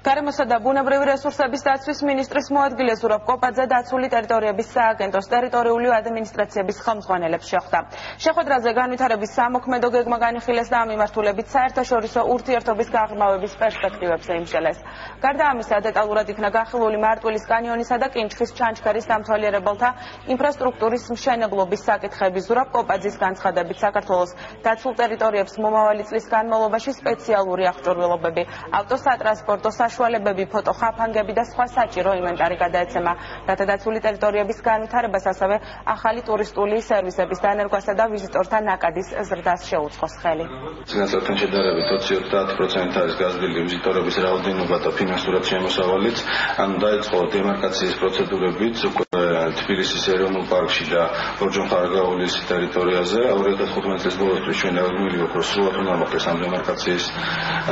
გარემოსა და ბუნებრივი რესურსების დაცვის მინისტრის მოადგილე ზურაბ კოპაძე დაცული ტერიტორიების სააგენტოს ტერიტორიული ადმინისტრაციების ხელმძღვანელებს შეხვდა. შეხვედრაზე განვითარების სამოქმედო გეგმა განიხილეს და ამ მიმართულებით საერთაშორისო ურთიერთობის გაღრმავების პერსპექტივებზე იმსჯელეს. გარდა ამისა, დეტალურად იქნა განხილული მარტვილის კანიონისა და კინჩხის ჩანჩქერის დამთვალიერებელთა ინფრასტრუქტურის მშენებლობის საკითხები. ზურაბ კოპაძის განცხადებით, საქართველოს დაცულ ტერიტორიებს მომავალი წლის განმავლობაში სპეციალური აღჭურვილობები, ავტოსატრანსპორტო საშუალებები, ფოტოხაფანგები და სხვა საჭირო ინვენტარი გადაეცემა, რათა დაცული ტერიტორიების განვითარებას, ასევე ახალი ტურისტული სერვისების დანერგვასა და ვიზიტორთა ნაკადის ზრდას შეუწყოს ხელი. წინასწართან შედარებით 20-30% არის გაზრდილი ვიზიტორების რაოდენობა და ფინანსურად შემოსავალიც. დაიწყო დემარკაციის პროცედურებიც თბილისის ეროვნულ პარკში და ბორჯომხარაგაულის ტერიტორიაზე. 2015 წლის ბოლოსთვის ჩვენ მივიღეთ, რომ სრულად უნდა მოხდეს ამ დემარკაციის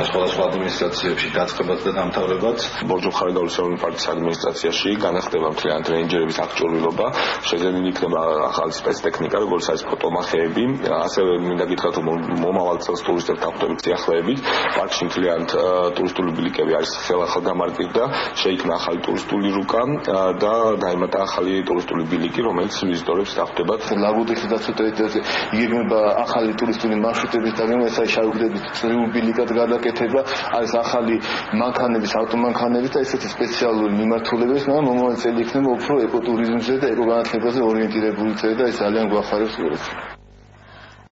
სხვადასხვა ადმინისტრაციებში დაწყებაც და დამთავრებაც. ბორჯომხარაგაულის ეროვნული პარკის ადმინისტრაციაში განახდება მთლიანად რეინჯერების აღჭურვილობა, შეძენილი იქნება ახალი სპეცტექნიკა, როგორც არის ფოტომახეები, ასევე მინდა გითხრათ, რომ მომავალ წელს ტურისტებთან ახლობით სიახლეებით პარკში მთლიანად ტურისტული ბილიკები არის ხელახალ გამარტივდა, შეიქმნა ახალი ტურისტული რუკა და დაემატა ახალი ტურისტული ბილიკი, რომელიც ვიზიტორებს დახვდებათ. ლაგოდეხის დაცულ ტერიტორიაზე იგეგმება ახალი ტურისტული მარშრუტების დაგეგმა, ეს არის შავი გზების წრიულ ბილიკად გადაკეთება, არის ახალი მანქანების, ავტომანქანების და ესეთი სპეციალური მიმართულებების, მაგრამ მომავალ წელი იქნება უფრო ეკოტურიზმზე და ეკოგანათლებაზე ორიენტირებული წელი და ეს ძალიან გვახარებს ყველას.